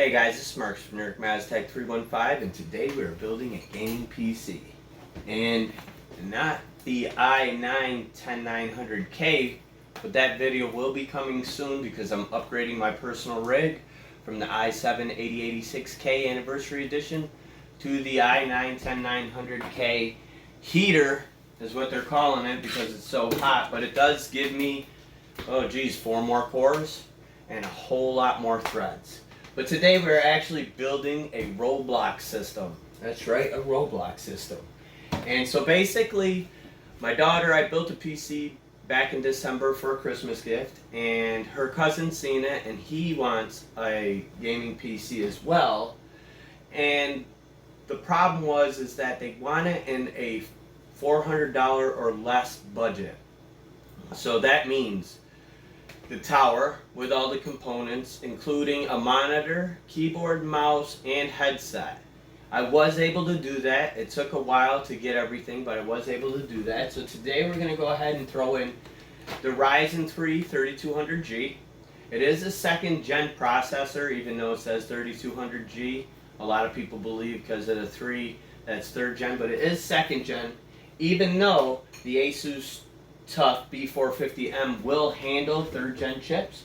Hey guys, this is Mark from NerdMazTech315, and today we're building a gaming PC. And not the i9-10900K, but that video will be coming soon because I'm upgrading my personal rig from the i7-8086K Anniversary Edition to the i9-10900K heater, is what they're calling it because it's so hot. But it does give me, 4 more cores and a whole lot more threads. But today we're actually building a Roblox system. That's right, a Roblox system. And so basically, my daughter, I built a PC back in December for a Christmas gift, and her cousin seen it, and he wants a gaming PC as well. And the problem is that they want it in a $400 or less budget. So that means the tower with all the components, including a monitor, keyboard, mouse, and headset. I was able to do that. It took a while to get everything, but I was able to do that. So today we're going to go ahead and throw in the Ryzen 3 3200G. It is a second gen processor, even though it says 3200G. A lot of people believe because of the 3 that's third gen, but it is second gen, even though the Asus Tough B450M will handle third gen chips.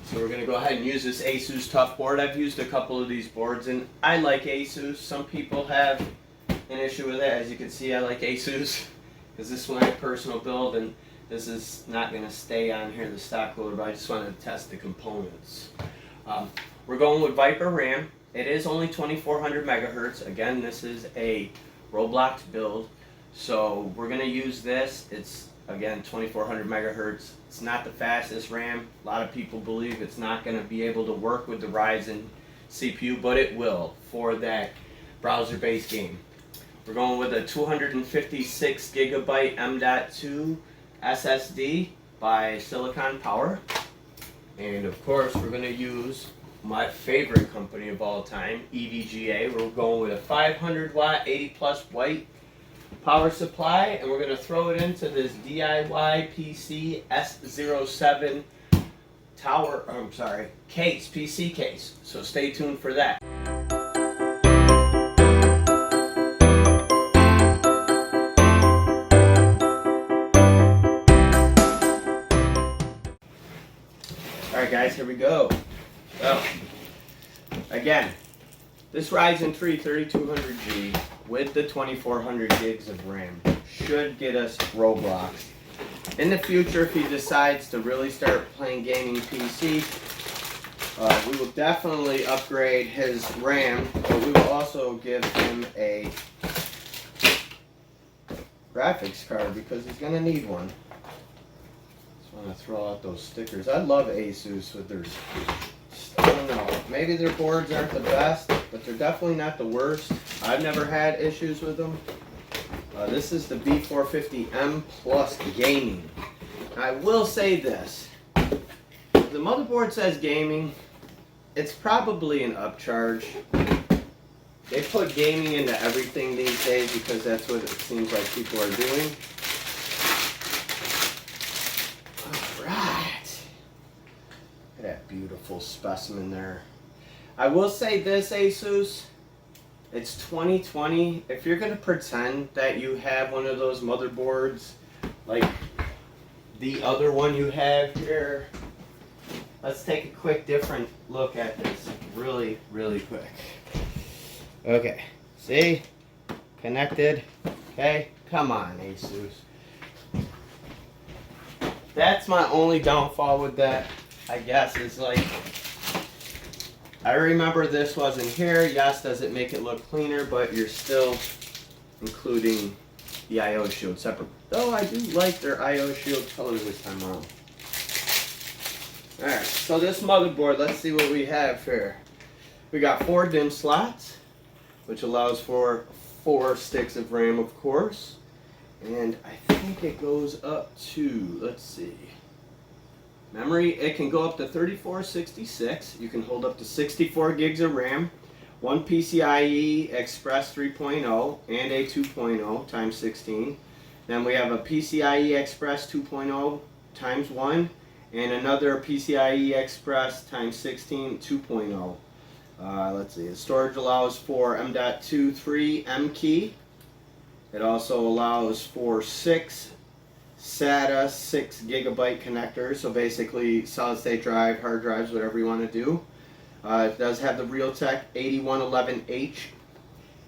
So we're going to go ahead and use this Asus Tough board. I've used a couple of these boards and I like Asus. Some people have an issue with it. As you can see, I like Asus because this is my personal build, and this is not going to stay on here, the stock loader, but I just wanted to test the components. We're going with Viper RAM. It is only 2400 megahertz. Again, this is a Roblox build. So we're going to use this. It's, again, 2400 megahertz. It's not the fastest RAM. A lot of people believe it's not going to be able to work with the Ryzen CPU, but it will for that browser-based game. We're going with a 256 gigabyte M.2 SSD by Silicon Power. And of course, we're going to use my favorite company of all time, EVGA. We're going with a 500 watt, 80 plus watt power supply, and we're going to throw it into this DIY PC S07 PC case. So stay tuned for that. Alright guys, here we go. So, again, this Ryzen 3 3200G with the 2400 gigs of RAM should get us Roblox. In the future, if he decides to really start playing gaming PC, we will definitely upgrade his RAM, but we will also give him a graphics card because he's going to need one. Just want to throw out those stickers. I love Asus with their, I don't know, maybe their boards aren't the best, but they're definitely not the worst. I've never had issues with them. This is the B450M Plus Gaming. I will say this. The motherboard says gaming. It's probably an upcharge. They put gaming into everything these days because that's what it seems like people are doing. Alright. Look at that beautiful specimen there. I will say this, Asus. It's 2020. If you're going to pretend that you have one of those motherboards like the other one you have here, let's take a quick different look at this really, really quick. Okay, see? Connected. Okay, come on, Asus. That's my only downfall with that, I guess, is like, I remember this wasn't here. Yes, does it make it look cleaner, but you're still including the I/O shield separate. Though I do like their I/O shield color this time around. Alright, so this motherboard, let's see what we have here. We got 4 DIMM slots, which allows for 4 sticks of RAM, of course. And I think it goes up to, let's see. Memory, it can go up to 3466. You can hold up to 64 gigs of RAM, 1 PCIe Express 3.0 and a 2.0 times 16. Then we have a PCIe Express 2.0 times 1 and another PCIe Express times 16 2.0. Let's see, the storage allows for M.2 M key. It also allows for 6 SATA 6 gigabyte connectors, so basically solid state drive, hard drives, whatever you want to do. It does have the Realtek 8111H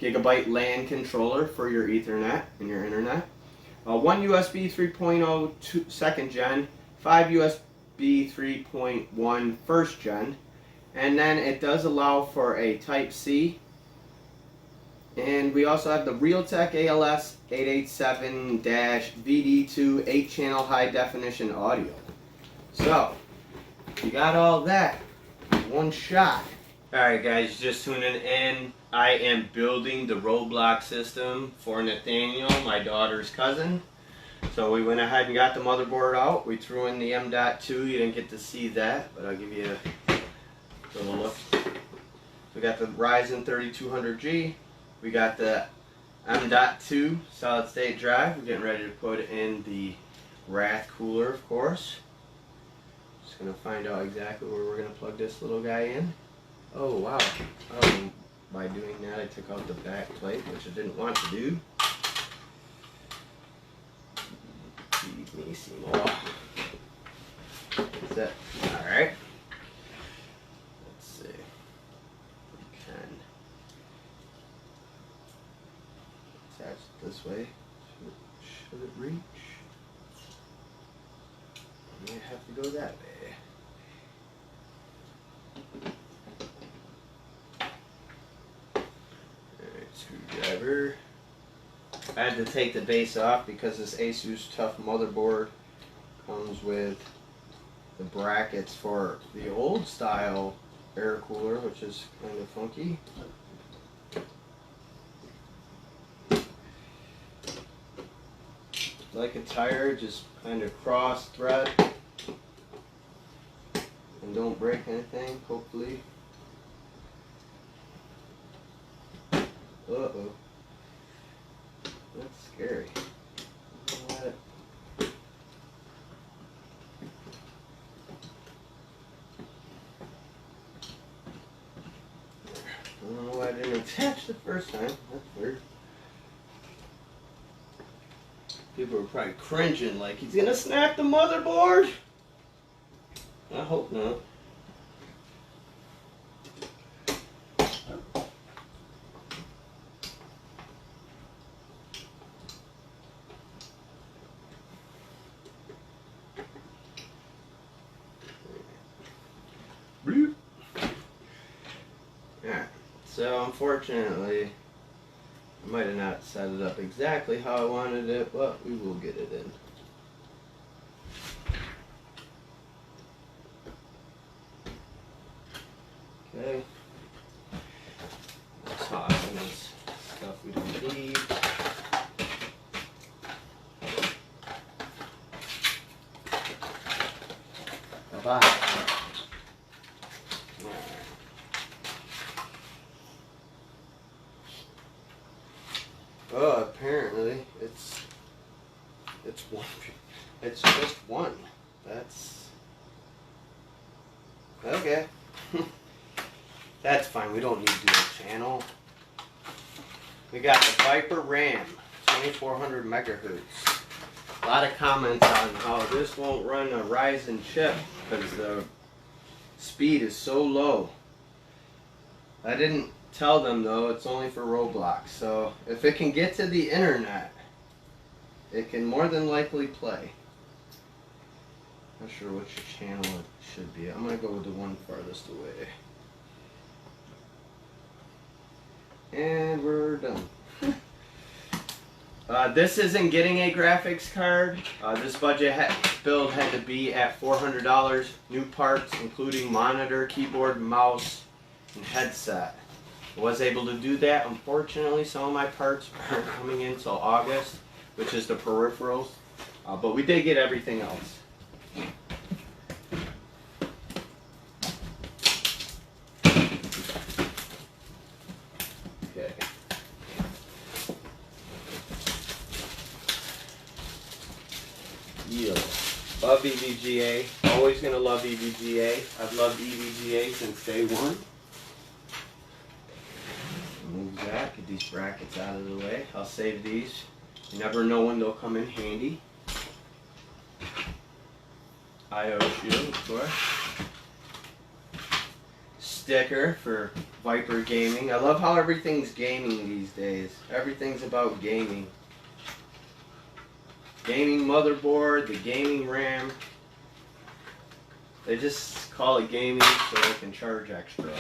gigabyte LAN controller for your Ethernet and your internet. 1 USB 3.0 second gen, 5 USB 3.1 first gen, and then it does allow for a Type C. And we also have the Realtek ALS 887-VD2 8-channel high definition audio. So, you got all that in one shot. Alright guys, just tuning in. I am building the Roblox system for Nathaniel, my daughter's cousin. So we went ahead and got the motherboard out. We threw in the M.2. You didn't get to see that, but I'll give you a little look. We got the Ryzen 3200G. We got the M.2 solid state drive. We're getting ready to put in the Wrath cooler, of course. Just going to find out exactly where we're going to plug this little guy in. Oh wow. Oh, by doing that I took out the back plate, which I didn't want to do. Feed me some more. That's it. Alright. Let's see. We can attach it this way. Should it reach? I might have to go that way. Screwdriver. I had to take the base off because this Asus Tough motherboard comes with the brackets for the old style air cooler, which is kind of funky. Like a tire, just kind of cross thread and don't break anything, hopefully. Uh-oh. That's scary. What? I don't know why I didn't attach the first time. That's weird. People are probably cringing like he's gonna snap the motherboard. I hope not. Alright, so unfortunately, I might have not set it up exactly how I wanted it, but we will get it in. Okay. Tossing this stuff we don't need. Bye-bye. Oh, apparently it's one. It's just one. That's okay. That's fine. We don't need to do a channel. We got the Viper RAM, 2400 megahertz. A lot of comments on how this won't run a Ryzen chip because the speed is so low. I didn't tell them though, it's only for Roblox. So if it can get to the internet, it can more than likely play. Not sure which channel it should be. I'm going to go with the one farthest away. And we're done. This isn't getting a graphics card. This budget build had to be at $400. New parts including monitor, keyboard, mouse, and headset. I was able to do that. Unfortunately, some of my parts aren't coming in until August, which is the peripherals. But we did get everything else. Okay. Yeah. love EVGA. Always gonna love EVGA. I've loved EVGA since day one. Move that, get these brackets out of the way. I'll save these. You never know when they'll come in handy. IO shield, of course. Sticker for Viper Gaming. I love how everything's gaming these days. Everything's about gaming. Gaming motherboard, the gaming RAM. They just call it gaming so they can charge extra.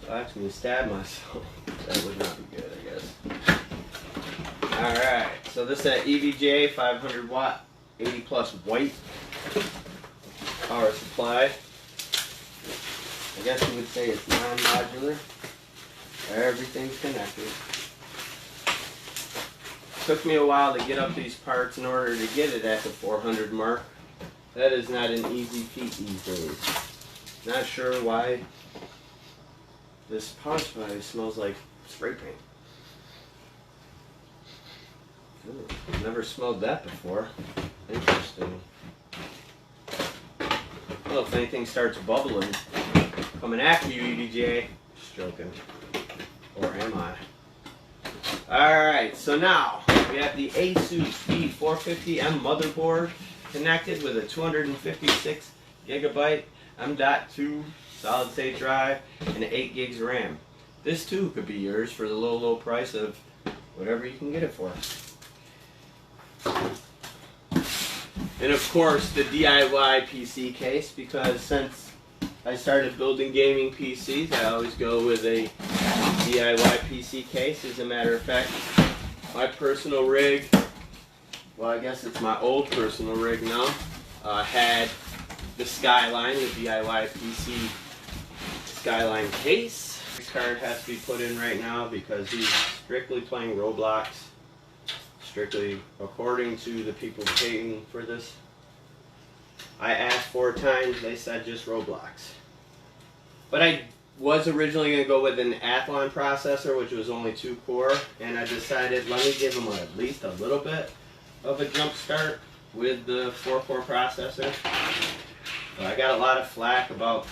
I actually stab myself. That would not be good, I guess. Alright, so this is an EVGA 500 watt, 80 plus white power supply. I guess you would say it's non-modular. Everything's connected. Took me a while to get up these parts in order to get it at the 400 mark. That is not an easy feat these days. Not sure why this power supply smells like spray paint. Ooh, never smelled that before. Interesting. Well, if anything starts bubbling, coming after you, EVGA. Just joking. Or am I? Alright, so now we have the Asus B450M motherboard connected with a 256 gigabyte M.2 solid state drive and 8 gigs RAM. This too could be yours for the low price of whatever you can get it for. And of course the DIY PC case, because since I started building gaming PCs, I always go with a DIY PC case. As a matter of fact, my personal rig, well, I guess it's my old personal rig now, had the Skyline, the DIY PC Skyline case. This card has to be put in right now because he's strictly playing Roblox, strictly according to the people paying for this. I asked 4 times, they said just Roblox. But I was originally going to go with an Athlon processor, which was only 2 core, and I decided let me give him at least a little bit of a jump start with the 4 core processor. I got a lot of flack about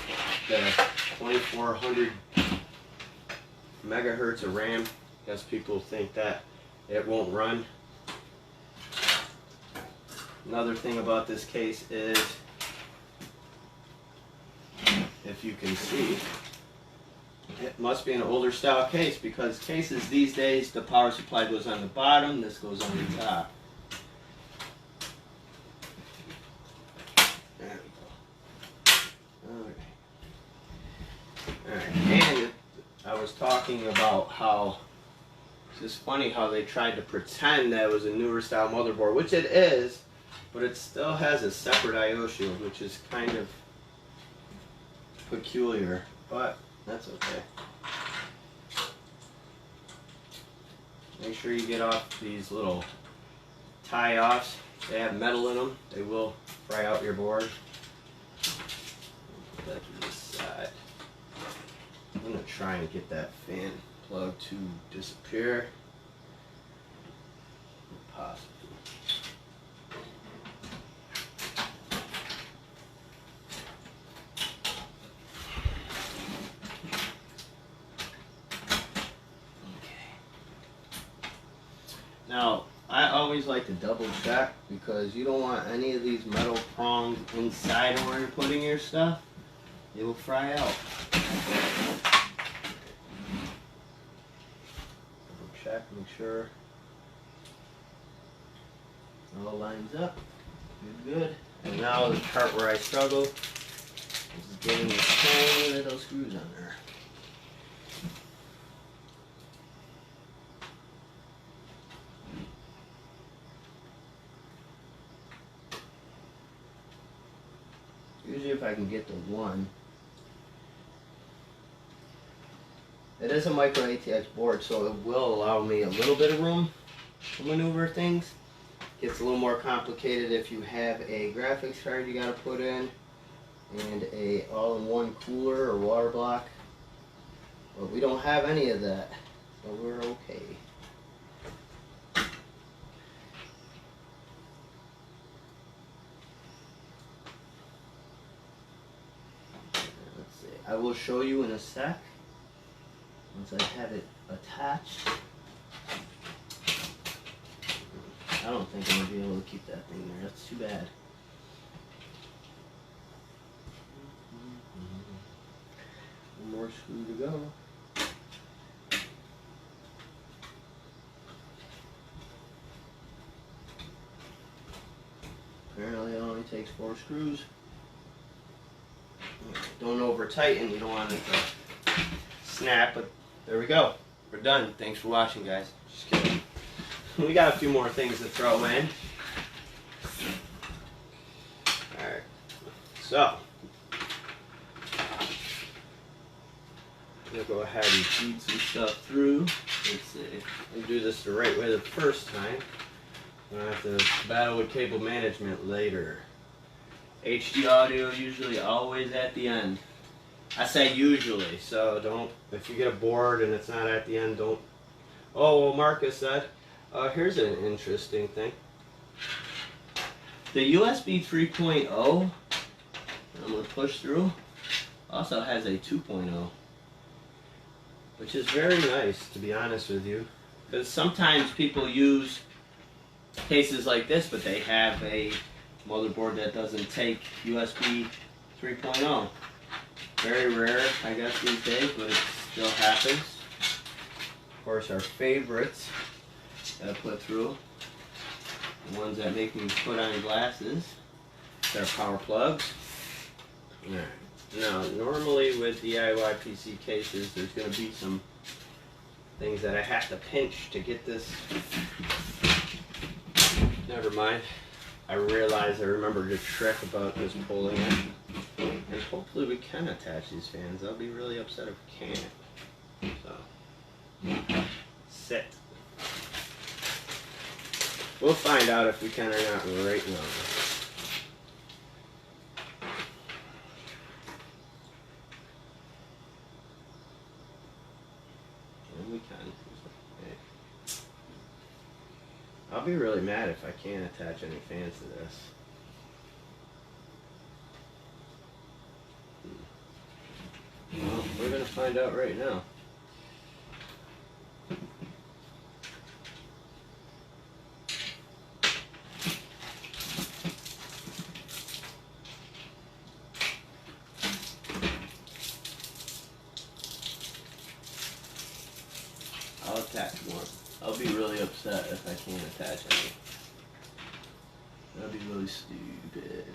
the 2400 megahertz of RAM. I guess people think that it won't run. Another thing about this case is, if you can see, it must be an older style case, because cases these days, the power supply goes on the bottom, this goes on the top. There we go. Alright, and I was talking about how it's just funny how they tried to pretend that it was a newer style motherboard, which it is, but it still has a separate I/O shield, which is kind of peculiar, but that's okay. Make sure you get off these little tie-offs. They have metal in them. They will fry out your board. Put that to the side. I'm going to try and get that fan plug to disappear. If possible. Now, I always like to double check, because you don't want any of these metal prongs inside of where you're putting your stuff. It will fry out. Double check, make sure it all lines up. Good. And now the part where I struggle is getting the tiny little screws on there. Usually if I can get to one. It is a micro ATX board, so it will allow me a little bit of room to maneuver things. Gets a little more complicated if you have a graphics card you got to put in, and a all-in-one cooler or water block. But we don't have any of that, so we're okay. Let's see. I will show you in a sec once I have it attached. I don't think I'm going to be able to keep that thing there. That's too bad. One more screw to go. Apparently it only takes 4 screws. Don't over tighten, you don't want it to snap, but there we go. We're done. Thanks for watching, guys. Just kidding. We got a few more things to throw in. Alright. So I'm going to go ahead and feed some stuff through. Let's see. I'll do this the right way the first time. I'm going to have to battle with cable management later. HD audio usually always at the end. I say usually, so don't, if you get bored and it's not at the end, don't. Oh, well, Marcus said, here's an interesting thing. The USB 3.0, I'm going to push through, also has a 2.0, which is very nice, to be honest with you. Because sometimes people use cases like this, but they have a motherboard that doesn't take USB 3.0. Very rare, I guess, these days, but it still happens. Of course, our favorites that I put through, the ones that make me put on glasses, they're power plugs. Alright. Now, normally with DIY PC cases, there's going to be some things that I have to pinch to get this. Never mind. I realize I remembered a trick about just pulling it. And hopefully we can attach these fans. I'll be really upset if we can't. So, sit. We'll find out if we can or not right now. And we can. Okay. I'll be really mad if I can't attach any fans to this. Well, we're going to find out right now. I'll attach one. I'll be really upset if I can't attach any. That'd be really stupid.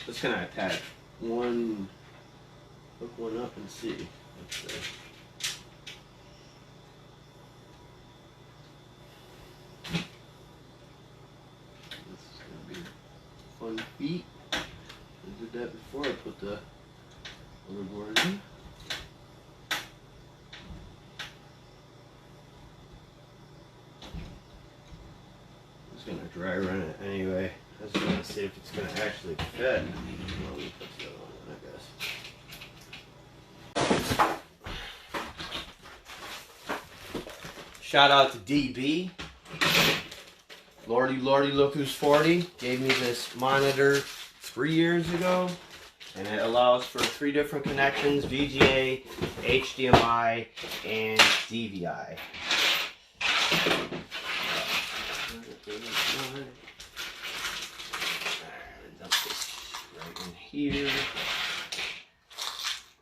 Just gonna attach one, hook one up and see. Let's see. This is gonna be fun feat. I did that before I put the motherboard in. I'm just gonna dry run it anyway. I just want to see if it's going to actually fit. Well, let me put the other one, I guess. Shout out to DB. Lordy, look who's 40. Gave me this monitor 3 years ago. And it allows for 3 different connections: VGA, HDMI, and DVI. Here.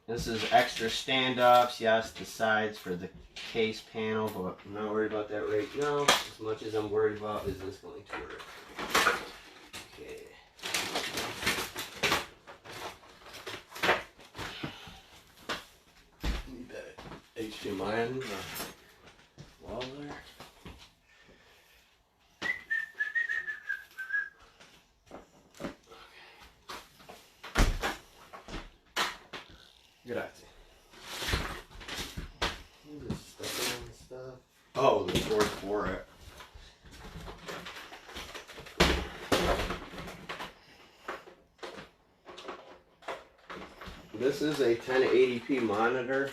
This is extra stand-ups. Yes, the sides for the case panel, but I'm not worried about that right now. As much as I'm worried about is this going to work. Okay. Need that HDMI on the wall there. Grazie. Just stuffing on stuff. Oh, the cord for it. This is a 1080p monitor.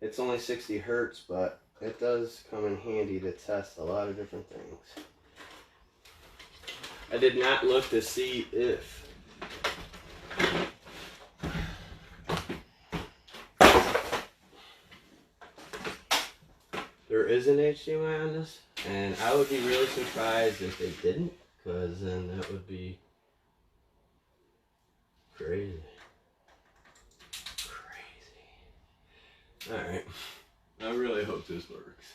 It's only 60 hertz, but it does come in handy to test a lot of different things. I did not look to see if there is an HDMI on this, and I would be really surprised if they didn't, because then that would be crazy. Alright, I really hope this works.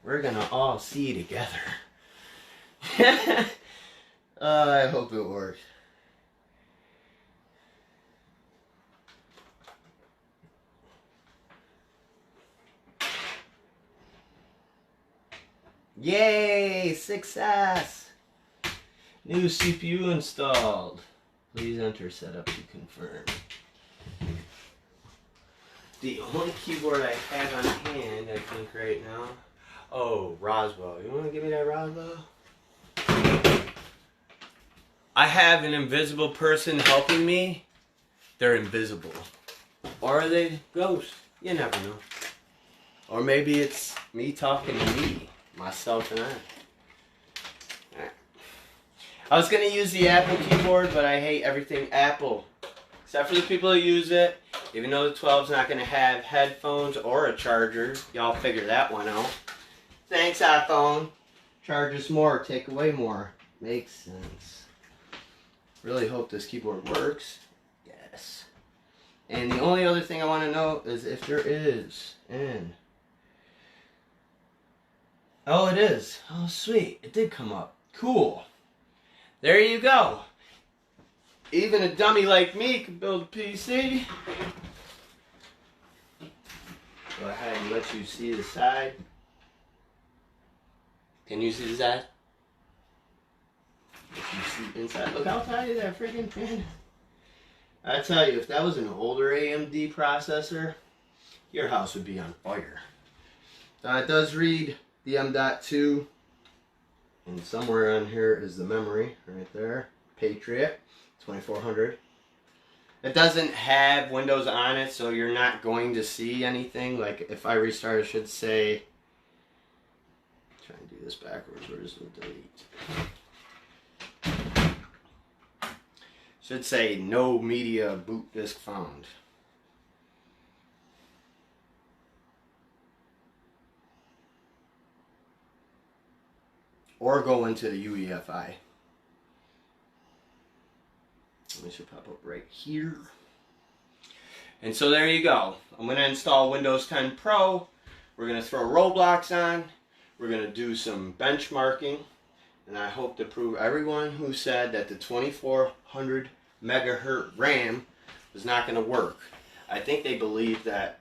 We're gonna all see together. I hope it works. Yay! Success! New CPU installed. Please enter setup to confirm. The only keyboard I have on hand, I think right now. Oh, Roswell. You want to give me that Roswell? I have an invisible person helping me. They're invisible. Or are they ghosts? You never know. Or maybe it's me talking to me, myself and I. I was going to use the Apple keyboard, but I hate everything Apple. Except for the people who use it. Even though the 12's not going to have headphones or a charger. Y'all figure that one out. Thanks, iPhone. Charge us more, take away more. Makes sense. Really hope this keyboard works. Yes. And the only other thing I want to know is if there is an... Oh, it is. Oh, sweet. It did come up. Cool. There you go. Even a dummy like me can build a PC. Go ahead and let you see the side. Can you see the side? Let you see inside. Look how tiny that freaking fan. I tell you, if that was an older AMD processor, your house would be on fire. It does read the M.2. And somewhere on here is the memory, right there. Patriot, 2400. It doesn't have Windows on it, so you're not going to see anything. Like, if I restart, it should say... Try and do this backwards. Where's the delete? Should say, no media boot disk found. Or go into the UEFI. It should pop up right here. And so there you go. I'm going to install Windows 10 Pro. We're going to throw Roblox on. We're going to do some benchmarking. And I hope to prove everyone who said that the 2400 megahertz RAM was not going to work. I think they believed that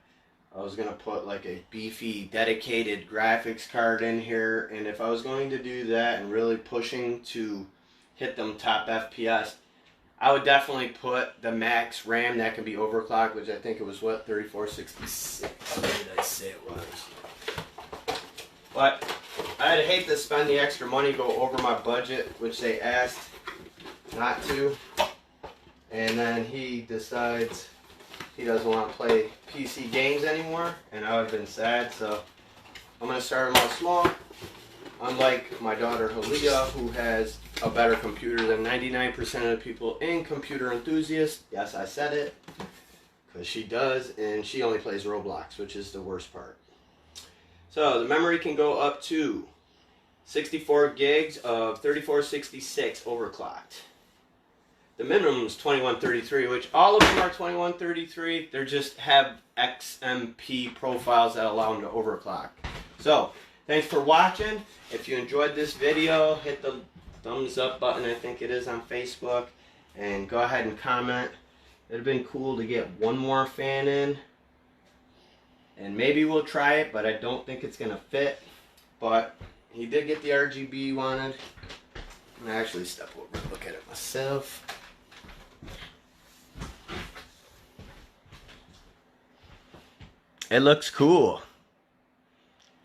I was going to put like a beefy dedicated graphics card in here, and if I was going to do that and really pushing to hit them top FPS, I would definitely put the max RAM that can be overclocked, which I think it was what, 3466? What did I say it was? But I'd hate to spend the extra money, go over my budget, which they asked not to, and then he decides he doesn't want to play PC games anymore, and I would have been sad, so I'm going to start them out small. Unlike my daughter Halia, who has a better computer than 99% of the people in Computer Enthusiast. Yes, I said it, because she does, and she only plays Roblox, which is the worst part. So the memory can go up to 64 gigs of 3466 overclocked. The minimum is 2133, which all of them are 2133. They just have XMP profiles that allow them to overclock. So, thanks for watching. If you enjoyed this video, hit the thumbs up button, I think it is on Facebook. And go ahead and comment. It would have been cool to get one more fan in. And maybe we'll try it, but I don't think it's going to fit. But he did get the RGB he wanted. I'm going to actually step over and look at it myself. It looks cool.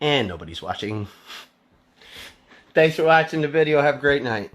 And nobody's watching. Thanks for watching the video. Have a great night.